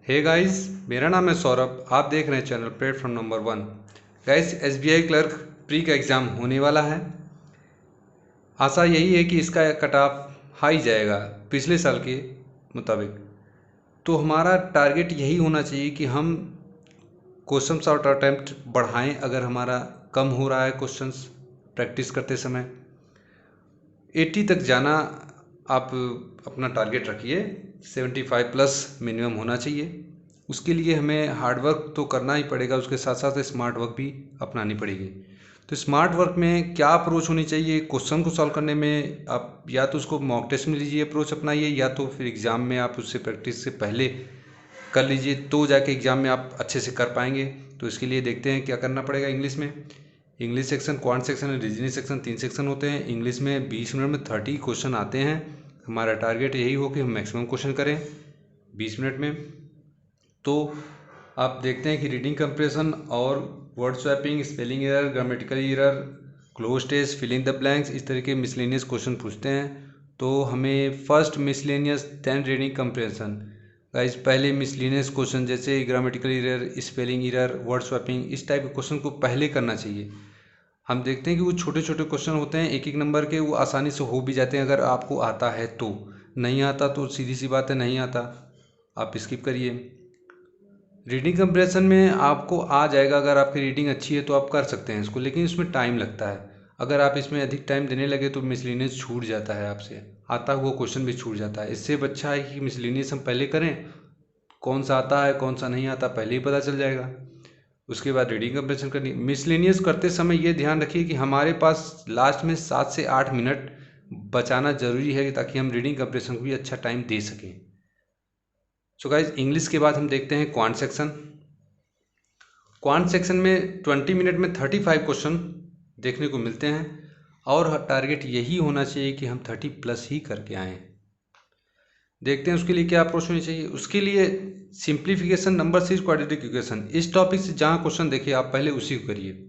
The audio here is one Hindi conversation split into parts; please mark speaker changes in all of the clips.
Speaker 1: हे गाइस, मेरा नाम है सौरभ। आप देख रहे हैं channel platform number 1। Guys, SBI clerk pre का एग्ज़ाम होने वाला है। आशा यही है कि इसका कट ऑफ हाई जाएगा पिछले साल के मुताबिक। तो हमारा टारगेट यही होना चाहिए कि हम क्वेश्चन शॉर्ट अटैम्प्ट बढ़ाएं। अगर हमारा कम हो रहा है क्वेश्चंस प्रैक्टिस करते समय 80 तक जाना आप अपना टारगेट रखिए। 75 प्लस मिनिमम होना चाहिए। उसके लिए हमें हार्ड वर्क तो करना ही पड़ेगा, उसके साथ साथ स्मार्ट वर्क भी अपनानी पड़ेगी। तो स्मार्ट वर्क में क्या अप्रोच होनी चाहिए क्वेश्चन को सॉल्व करने में? आप या तो उसको मॉक टेस्ट में लीजिए, अप्रोच अपनाइए, या तो फिर एग्ज़ाम में आप उससे प्रैक्टिस से पहले कर लीजिए, तो जाके एग्ज़ाम में आप अच्छे से कर पाएंगे। तो इसके लिए देखते हैं क्या करना पड़ेगा। इंग्लिश सेक्शन, क्वांट सेक्शन और रीजनिंग सेक्शन 3 सेक्शन होते हैं। इंग्लिश में 20 मिनट में 30 क्वेश्चन आते हैं। हमारा टारगेट यही हो कि हम मैक्सिमम क्वेश्चन करें 20 मिनट में। तो आप देखते हैं कि रीडिंग कंप्रेशन और word swapping, spelling error, grammatical error, cloze test, filling the blanks, इस तरह के मिसलेनियस क्वेश्चन पूछते हैं। तो हमें first miscellaneous then reading comprehension. Guys, पहले मिसलेनियस क्वेश्चन जैसे grammatical error, spelling error, word swapping, इस टाइप के क्वेश्चन को पहले करना चाहिए। हम देखते हैं कि वो छोटे छोटे क्वेश्चन होते हैं 1-1 नंबर के, वो आसानी से हो भी जाते हैं अगर आपको आता है तो। नहीं आता तो सीधी सी बात है, नहीं आता आप स्किप करिए। रीडिंग कंप्रेशन में आपको आ जाएगा, अगर आपकी रीडिंग अच्छी है तो आप कर सकते हैं इसको, लेकिन इसमें टाइम लगता है। अगर आप इसमें अधिक टाइम देने लगे तो मिसलेनियस छूट जाता है, आपसे आता हुआ क्वेश्चन भी छूट जाता है। इससे अच्छा है कि मिसलेनियस हम पहले करें, कौन सा आता है कौन सा नहीं आता पहले ही पता चल जाएगा। उसके बाद रीडिंग कंप्रेशन करनी। मिसलेनियस करते समय ये ध्यान रखिए कि हमारे पास लास्ट में 7 से 8 मिनट बचाना ज़रूरी है, ताकि हम रीडिंग कंप्रेशन को भी अच्छा टाइम दे सकें। सो गाइज, इंग्लिश के बाद हम देखते हैं क्वांट सेक्शन। क्वांट सेक्शन में 20 मिनट में 35 क्वेश्चन देखने को मिलते हैं, और टारगेट यही होना चाहिए कि हम 30 प्लस ही करके आएँ। देखते हैं उसके लिए क्या अप्रोच होनी चाहिए। उसके लिए simplification, number series, quadratic equation, इस टॉपिक से जहाँ क्वेश्चन देखिए आप पहले उसी को करिए।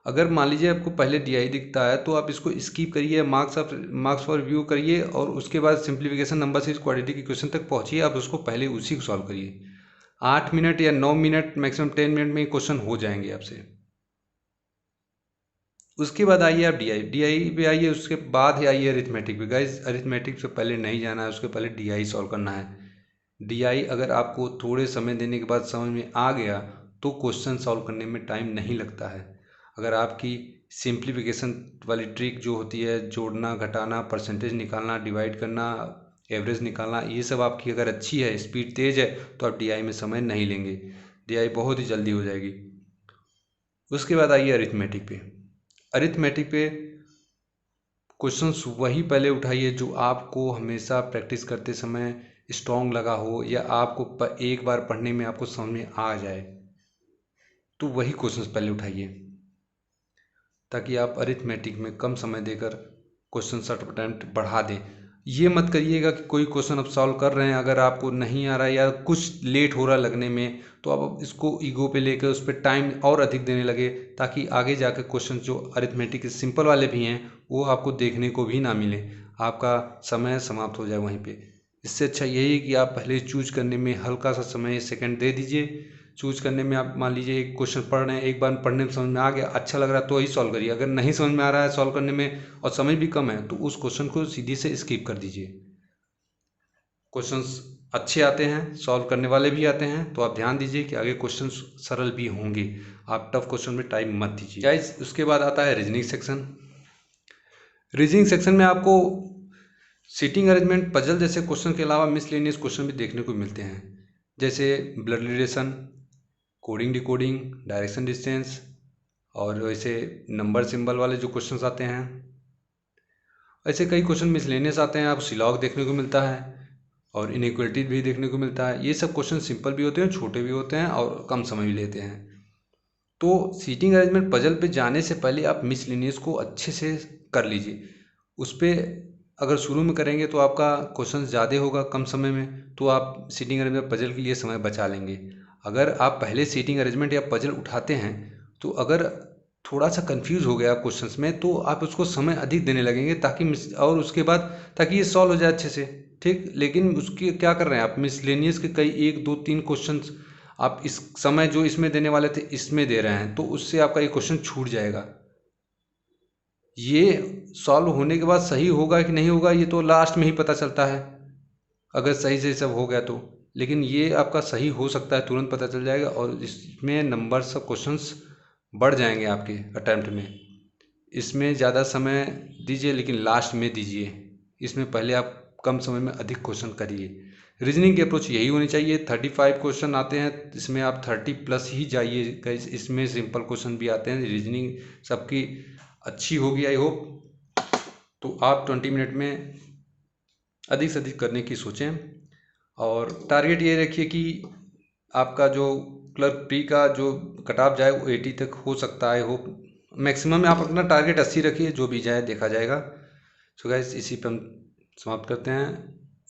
Speaker 1: अगर मान लीजिए आपको पहले डीआई दिखता है तो आप इसको स्किप करिए, मार्क्स फॉर व्यू करिए, और उसके बाद simplification, number series, quadratic equation तक पहुंचिए। आप उसको पहले उसी को सॉल्व करिए। 8 मिनट या 9 मिनट, मैक्सिमम 10 मिनट में क्वेश्चन हो जाएंगे आपसे। उसके बाद आइए आप डीआई पे आइए, उसके बाद ही आइए अरिथमेटिक पे। गाइस, अरिथमेटिक से पहले नहीं जाना है, उसके पहले डीआई सॉल्व करना है। डीआई अगर आपको थोड़े समय देने के बाद समझ में आ गया तो क्वेश्चन सॉल्व करने में टाइम नहीं लगता है। अगर आपकी सिंप्लीफिकेशन वाली ट्रिक जो होती है, जोड़ना, घटाना, परसेंटेज निकालना, डिवाइड करना, एवरेज निकालना, ये सब आपकी अगर अच्छी है, स्पीड तेज़ है, तो आप डीआई में समय नहीं लेंगे, डीआई बहुत ही जल्दी हो जाएगी। उसके बाद आइए अरिथमेटिक पे। अरिथमेटिक पे क्वेश्चंस वही पहले उठाइए जो आपको हमेशा प्रैक्टिस करते समय स्ट्रॉन्ग लगा हो, या आपको एक बार पढ़ने में आपको समझ में आ जाए, तो वही क्वेश्चंस पहले उठाइए, ताकि आप अरिथमेटिक में कम समय देकर क्वेश्चन अटेम्प्ट बढ़ा दें। ये मत करिएगा कि कोई क्वेश्चन आप सॉल्व कर रहे हैं, अगर आपको नहीं आ रहा है या कुछ लेट हो रहा है लगने में, तो आप इसको ईगो पे लेकर उस पर टाइम और अधिक देने लगे, ताकि आगे जाकर क्वेश्चन जो अरिथमेटिक सिंपल वाले भी हैं वो आपको देखने को भी ना मिले, आपका समय समाप्त हो जाए वहीं पे। इससे अच्छा यही है कि आप पहले चूज करने में हल्का सा समय, सेकंड दे दीजिए। चूज करने में आप मान लीजिए एक क्वेश्चन पढ़ रहे हैं, एक बार पढ़ने में समझ में आ गया, अच्छा लग रहा है तो ही सॉल्व करिए। अगर नहीं समझ में आ रहा है सॉल्व करने में और समय भी कम है, तो उस क्वेश्चन को सीधी से स्किप कर दीजिए। क्वेश्चंस अच्छे आते हैं, सॉल्व करने वाले भी आते हैं, तो आप ध्यान दीजिए कि आगे क्वेश्चन सरल भी होंगे। आप टफ क्वेश्चन में टाइम मत दीजिए। गाइस, उसके बाद आता है रीजनिंग सेक्शन। रीजनिंग सेक्शन में आपको सीटिंग अरेंजमेंट, पजल जैसे क्वेश्चन के अलावा मिसलेनियस क्वेश्चन भी देखने को मिलते हैं, जैसे blood relation, coding decoding, direction distance, और वैसे नंबर सिंबल वाले जो क्वेश्चंस आते हैं। ऐसे कई क्वेश्चन मिसलेनियस आते हैं, आप सिलॉग देखने को मिलता है, और इनइक्वलिटी भी देखने को मिलता है। ये सब क्वेश्चन सिंपल भी होते हैं, छोटे भी होते हैं, और कम समय भी लेते हैं। तो सीटिंग अरेंजमेंट पजल पे जाने से पहले आप मिसलेनियस को अच्छे से कर लीजिए। उस पर अगर शुरू में करेंगे तो आपका क्वेश्चन ज़्यादा होगा कम समय में, तो आप सीटिंग अरेंजमेंट पजल के लिए समय बचा लेंगे। अगर आप पहले सीटिंग अरेंजमेंट या पजल उठाते हैं, तो अगर थोड़ा सा कंफ्यूज हो गया क्वेश्चंस में, तो आप उसको समय अधिक देने लगेंगे ताकि और उसके बाद ताकि ये सॉल्व हो जाए अच्छे से, ठीक। लेकिन उसके क्या कर रहे हैं आप, मिसलेनियस के कई 1 2 3 क्वेश्चंस आप इस समय जो इसमें देने वाले थे इसमें दे रहे हैं, तो उससे आपका ये क्वेश्चन छूट जाएगा। ये सॉल्व होने के बाद सही होगा कि नहीं होगा ये तो लास्ट में ही पता चलता है, अगर सही से सब हो गया तो। लेकिन ये आपका सही हो सकता है, तुरंत पता चल जाएगा, और इसमें नंबर्स ऑफ क्वेश्चंस बढ़ जाएंगे आपके अटैम्प्ट में। इसमें ज़्यादा समय दीजिए लेकिन लास्ट में दीजिए, इसमें पहले आप कम समय में अधिक क्वेश्चन करिए। रीजनिंग की अप्रोच यही होनी चाहिए। 35 क्वेश्चन आते हैं, इसमें आप 30+ ही जाइए गाइस। इसमें सिंपल क्वेश्चन भी आते हैं। रीजनिंग सबकी अच्छी होगी आई होप। तो आप 20 मिनट में अधिक से अधिक करने की सोचें, और टारगेट ये रखिए कि आपका जो क्लर्क प्री का जो कट ऑफ जाए वो 80 तक हो सकता है, होप मैक्सिमम में आप अपना टारगेट 80 रखिए, जो भी जाए देखा जाएगा। सो गाइस इसी पर हम समाप्त करते हैं।